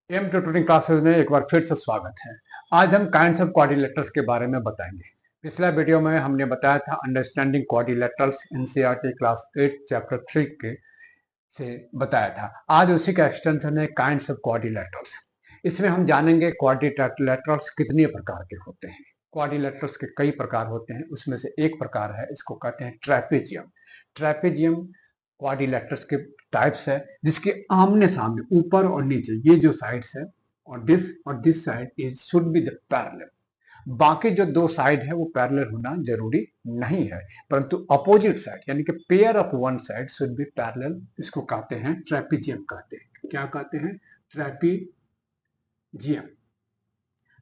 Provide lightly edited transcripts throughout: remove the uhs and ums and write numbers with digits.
M tutoring classes में एक बार फिर से स्वागत है। आज हम काइंड्स ऑफ क्वाड्रिलेटरल्स के बारे में बताएंगे। पिछला वीडियो में हमने बताया था understanding quadrilaterals NCERT class 8 chapter 3 के से बताया था। आज उसी का एक्सटेंशन है काइंड्स ऑफ क्वाड्रिलेटरल्स। इसमें हम जानेंगे क्वाड्रिलेटरल्स कितने प्रकार के होते हैं। क्वाड्रिलेटरल्स के कई प्रकार होते हैं, उसमें से एक प्रकार है, इसको कहते हैं ट्रेपेजियम। ट्रेपेजियम क्वाड्रिलेटरल्स के टाइप्स है जिसके आमने सामने ऊपर और नीचे ये जो साइड्स है और this side is should be the parallel. बाकी जो दो साइड है वो पैरेलल होना जरूरी नहीं है, परंतु अपोजिट साइड यानी कि pair of one side should be parallel. इसको कहते हैं ट्रेपेजियम कहते हैं। क्या कहते हैं? Trapezium.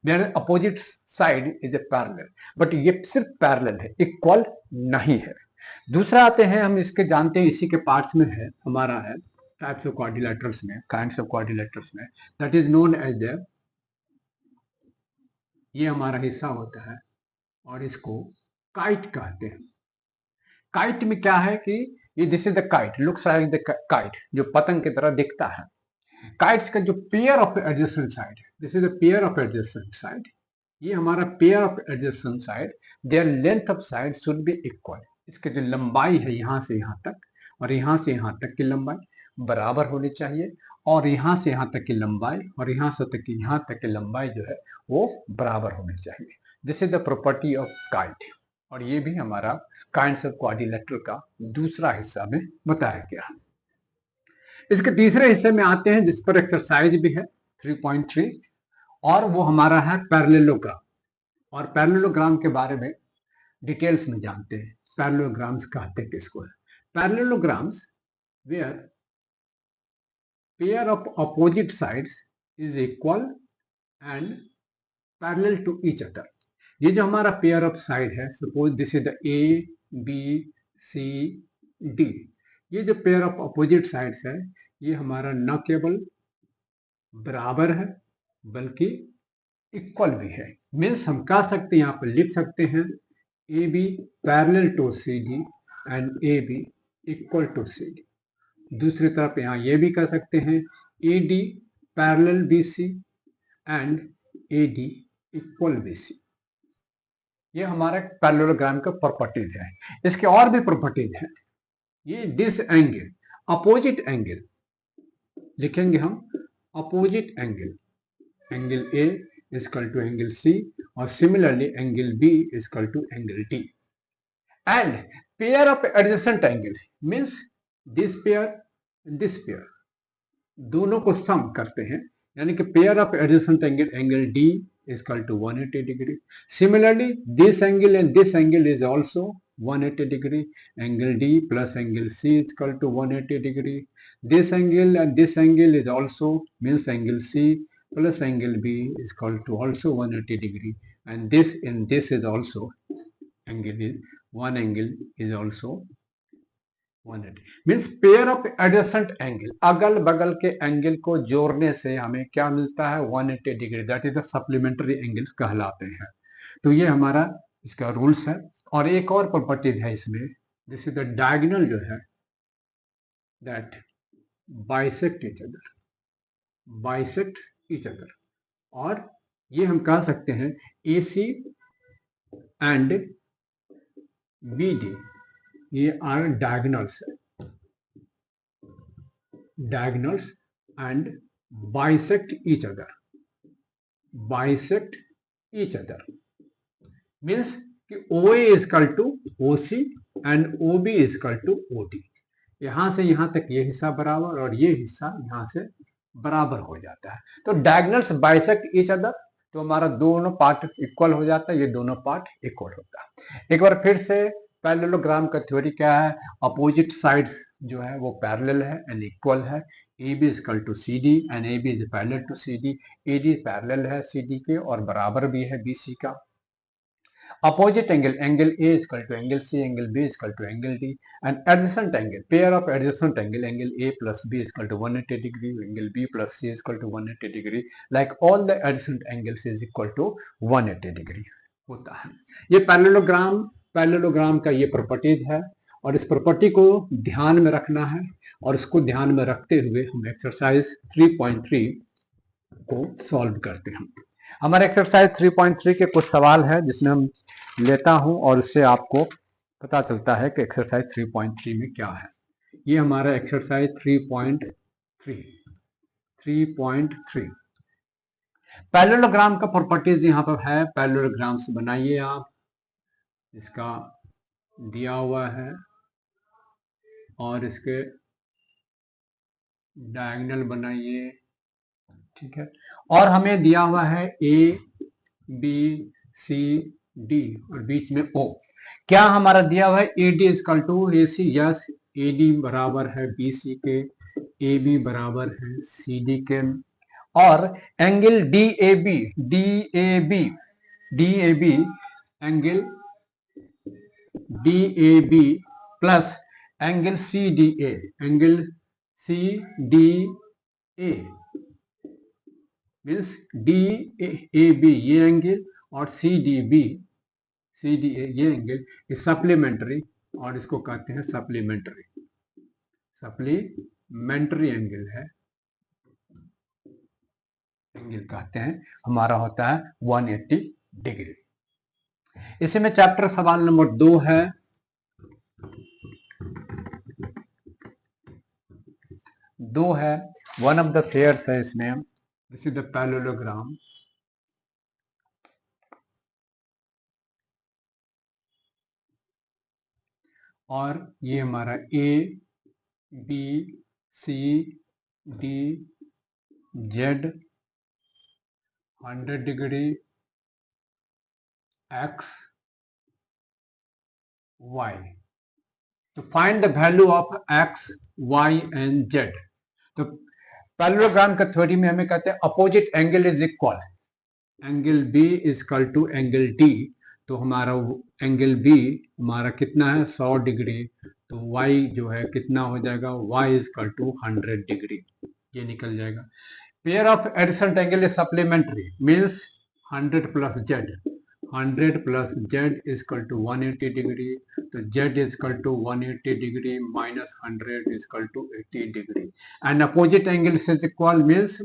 Their opposite side is a parallel, but ये सिर्फ पैरेलल है, इक्वल नहीं है। दूसरा आते हैं, हम इसके जानते हैं, इसी के पार्ट्स में है हमारा है टाइप्स ऑफ क्वाड्रिलेटरल्स में, काइंड्स ऑफ क्वाड्रिलेटरल्स में, that is known as the, ये हमारा हिस्सा होता है और इसको काइट कहते हैं। काइट में क्या है कि ये this is the kite, looks like the kite, जो पतंग की तरह दिखता है। काइट्स का जो pair of adjacent side, this is the pair of adjacent side, ये हमारा pair of adjacent side, there length of side should B equal. इसकी जो लंबाई है यहां से यहां तक और यहां से यहां तक की लंबाई बराबर होनी चाहिए, और यहां से यहां तक की लंबाई और यहां से तक की यहां तक की लंबाई जो है वो बराबर होनी चाहिए। This is the property of kite, और ये भी हमारा काइंड्स ऑफ क्वाड्रिलेटरल का दूसरा हिस्सा में बताया गया है। इसके तीसरे हिस्से में आते हैं जिस पर एक्सरसाइज भी है 3.3, और वो हमारा है पैरेललोग्राम। और पैरेललोग्राम के बारे में डिटेल्स में जानते हैं। पैरेललोग्राम्स कहते हैं किसको है? Parallelograms where pair of opposite sides is equal and parallel to each other. ये जो हमारा पेयर ऑफ साइड है, suppose this is the A B C D, ये जो पेयर ऑफ अपोजिट साइड्स है ये हमारा न केवल बराबर है बल्कि इक्वल भी है। मीन्स हम कह सकते हैं, यहाँ पर लिख सकते हैं A B parallel to C D and A B equal to C D. दूसरी तरफ यहाँ ये भी कह सकते हैं A D parallel B C and A D equal B C. ये हमारा पैरेललोग्राम का प्रॉपर्टीज है। इसके और भी प्रॉपर्टीज हैं। ये दिस एंगल, अपोजिट एंगल लिखेंगे हम, opposite angle, angle A is equal to angle C, और similarly angle B is equal to angle D. And pair of adjacent angle means this pair and this pair, दोनों को सम करते हैं, यानी कि pair of adjacent angle, angle D is equal to 180 degree. Similarly this angle and this angle is also 180 degree. Angle D plus angle C is equal to 180 degree. This angle and this angle is also means angle C plus angle B is equal to also 180 degree, and this is also angle is one angle is also 180, means pair of adjacent angle, अगल बगल के angle को जोड़ने से हमें क्या मिलता है? 180 degree, that is the supplementary angle कहलाते हैं। तो ये हमारा इसका रूल्स है। और एक और प्रॉपर्टी है इसमें, दिस इज द डायगोनल जो है that bisect each other, bisect each other. और ये हम कह सकते हैं AC एंड BD, ये आर डायगोनल्स है, diagonals and bisect each other, bisect each other means कि OA is equal to OC and OB is equal to OD। यहां से यहां तक ये हिस्सा बराबर और ये हिस्सा यहां से बराबर हो जाता है। तो डायगोनल्स बाइसेक्ट ईच अदर, तो हमारा दोनों पार्ट इक्वल हो जाता है, ये दोनों पार्ट इक्वल होता है। एक बार फिर से पैरेललोग्राम का थ्योरी क्या है? अपोजिट साइड्स जो है वो पैरेलल है एंड इक्वल है। AB is equal to CD and AB is parallel to CD, AD parallel है CD के और बराबर भी है BC का। Opposite angle, angle A is equal to angle C, angle B is equal to angle D, and adjacent angle, pair of adjacent angle, angle A plus B is equal to 180 degree, angle B plus C is equal to 180 degree, like all the adjacent angles is equal to 180 degree होता है। ये parallelogram का ये properties है, और इस property को ध्यान में रखना है, और इसको ध्यान में रखते हुए हम एक्सरसाइज 3.3 को सॉल्व करते हैं। हमारे एक्सरसाइज 3.3 के कुछ सवाल है जिसमें हम लेता हूं और उससे आपको पता चलता है कि एक्सरसाइज 3.3 में क्या है। ये हमारा एक्सरसाइज 3.3 पैरेललोग्राम का प्रॉपर्टीज यहाँ पर है। पैरेललोग्राम से बनाइए आप, इसका दिया हुआ है और इसके डायगोनल बनाइए, ठीक है। और हमें दिया हुआ है ए बी सी डी और बीच में ओ। क्या हमारा दिया हुआ है A D is equal to A C, yes A D बराबर है बी सी के, ए बी बराबर है सी डी के, और angle D A B angle D A B plus angle C D A means D A B ये angle और C D ए ये एंगल, ये सप्लीमेंट्री और इसको कहते हैं सप्लीमेंट्री एंगल है, एंगल कहते हैं, हमारा होता है 180 डिग्री। इसी में चैप्टर सवाल नंबर 2 है। वन ऑफ द पेयर्स है इसमें, दिस इज द पैरेललोग्राम। और ये हमारा A B C D z 100 degree x y. तो find the value of x y and z. तो पैरेललोग्राम का थ्योरी में हमें कहते हैं opposite angle is equal, angle B is equal to angle D. तो हमारा एंगल बी हमारा कितना है 100 डिग्री, तो y जो है कितना हो जाएगा y is equal to 100 degree, ये निकल जाएगा। Pair of adjacent angle is supplementary means 100 plus z, 100 plus z is equal to 180 degree. तो z is equal to 180 degree minus 100 is equal to 80 degree. And opposite angle is equal means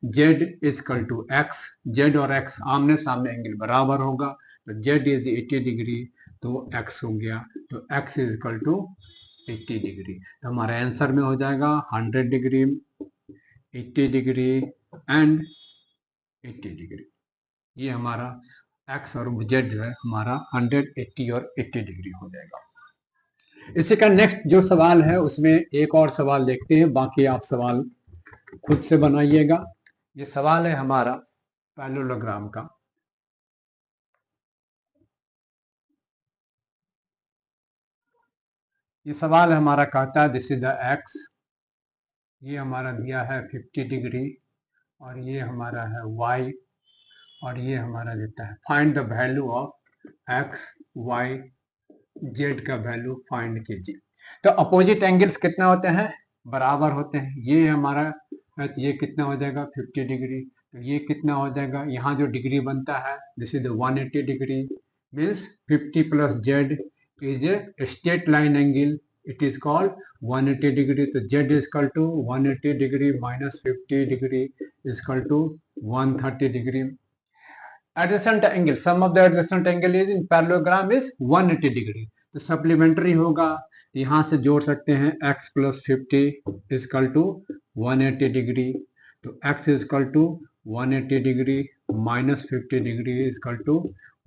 z is equal to x, z और x आमने सामने angle बराबर होगा, तो z is 80 degree तो x हो गया, तो x is equal to 80 degree. तो हमारा आंसर में हो जाएगा 100 डिग्री, 80 डिग्री एंड 80 डिग्री। ये हमारा एक्स और जेड जो है हमारा 180 और 80 डिग्री हो जाएगा। इसी का नेक्स्ट जो सवाल है उसमें एक और सवाल देखते हैं, बाकी आप सवाल खुद से बनाइएगा। ये सवाल है हमारा पैरेललोग्राम का। ये सवाल हमारा कहता है दिस इज द एक्स, ये हमारा दिया है 50 डिग्री और ये हमारा है y और ये हमारा देता है find the value of x y z का वैल्यू फाइंड कीजिए। तो अपोजिट एंगल्स कितना होते हैं बराबर होते हैं। ये हमारा है तो ये कितना हो जाएगा 50 डिग्री, तो ये कितना हो जाएगा, यहाँ जो डिग्री बनता है this is 180 degree means 50 plus z is a straight line angle, it is called 180 degree. तो z is equal to 180 degree minus 50 degree is equal to 130 degree. Adjacent angle, sum of the adjacent angle is in parallelogram is 180 degree, तो supplementary होगा, यहाँ से जोड़ सकते हैं x plus 50 is equal to 180 degree, तो x is equal to 180 degree minus 50 degree is equal to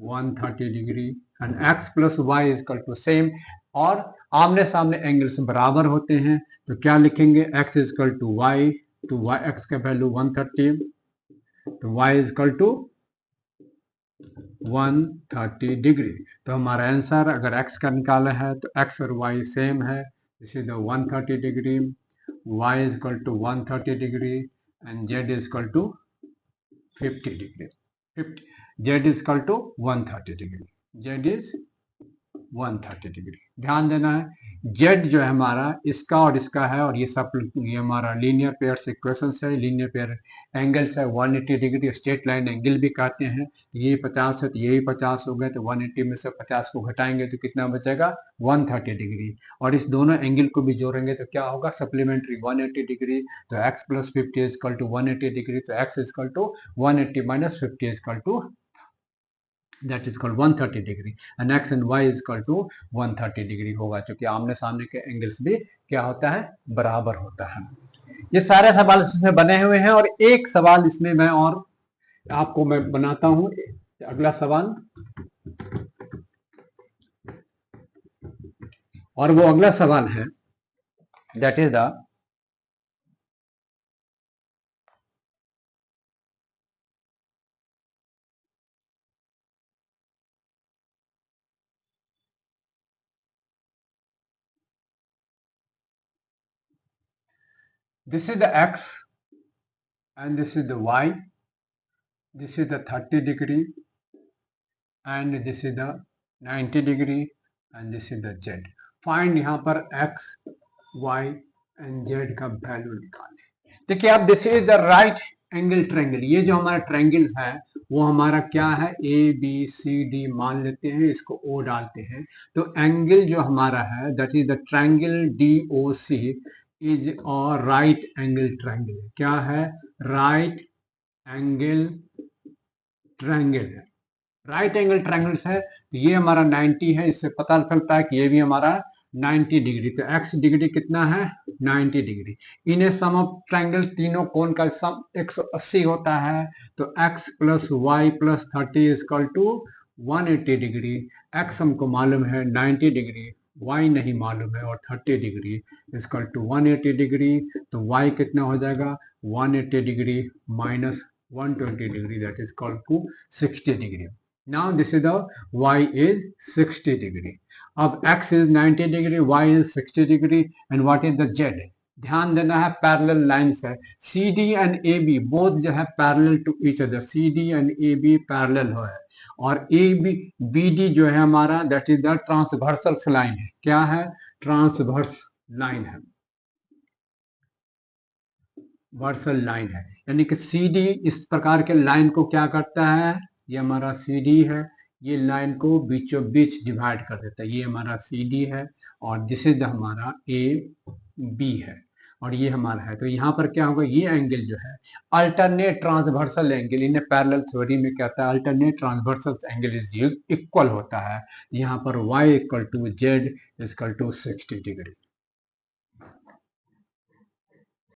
130 degree and x plus y is equal to same. और आमने सामने एंगल्स बराबर होते हैं, तो क्या लिखेंगे x is equal to y, तो y x का वैल्यू 130, तो y is equal to 130 degree. तो हमारा आंसर अगर x का निकाला है तो x और y सेम है, this is 130 degree, y is equal to 130 degree and z is equal to 50 degree, z is equal to 130 degree, z is 130 degree. ध्यान देना है जेड जो है हमारा इसका और इसका है, और ये हमारा लीनियर पेयर इक्वेशन है, लीनियर पेयर एंगल्स है 180 डिग्री, स्ट्रेट लाइन एंगल भी कहते हैं। तो ये 50 है तो ये भी 50 हो गए, तो 180 में से 50 को घटाएंगे तो कितना बचेगा 130 डिग्री, और इस दोनों एंगल को भी जोड़ेंगे तो क्या होगा सप्लीमेंट्री 180 डिग्री। तो x plus 50 is equal to 180 degree, तो x is equal to 180 minus 50 is equal to that is called 130 degree, and x and y is equal to 130 degree होगा, क्योंकि आमने सामने के एंगल्स भी क्या होता है बराबर होता है। ये सारे सवाल इसमें बने हुए हैं, और एक सवाल इसमें मैं और आपको मैं बनाता हूं। अगला सवाल, और वो अगला सवाल है that is the this is the x and this is the y, this is the 30 degree and this is the 90 degree and this is the z। Find यहाँ पर x y and z का value निकालें। देखिए आप this is the right angle triangle, ये जो हमारा triangle है वो हमारा क्या है ए बी सी डी मान लेते हैं, इसको ओ डालते हैं, तो एंगल जो हमारा है that is the triangle D O C is और राइट एंगल ट्रायंगल। क्या है राइट एंगल ट्रायंगल है, राइट एंगल ट्रायंगल्स है। तो ये हमारा 90 है, इससे पता चलता है कि ये भी हमारा 90 डिग्री। तो x डिग्री कितना है 90 डिग्री। इन्हें सम ऑफ ट्रायंगल तीनों कोण का सम 180 होता है, तो x plus y plus 30 is equal to 180 degree. x हमको मालूम है 90 डिग्री, y नहीं मालूम है, और 30 degree is equal to 180 degree. तो y कितना हो जाएगा 180 degree minus 120 degree, that is called to 60 degree. Now this is the y is 60 degree. अब x is 90 degree, y is 60 degree, and what is the z? ध्यान देना है parallel lines है, CD and AB both जो है parallel to each other, CD and AB parallel है, और BD जो है हमारा that is the transversal line है। क्या है ट्रांसवर्स लाइन है, वर्सल लाइन है, यानी कि CD इस प्रकार के लाइन को क्या करता है, ये हमारा CD है, ये लाइन को बीचों बीच डिवाइड कर देता है। ये हमारा CD है और दिस इज हमारा AB है, और ये हमारा है। तो यहाँ पर क्या होगा ये एंगल जो है अल्टरनेट ट्रांसवर्सल एंगल, इन्हें पैरेलल थ्योरी में कहता है alternate transversal angle is equal होता है। यहाँ पर y equal to z equal to 60 degree.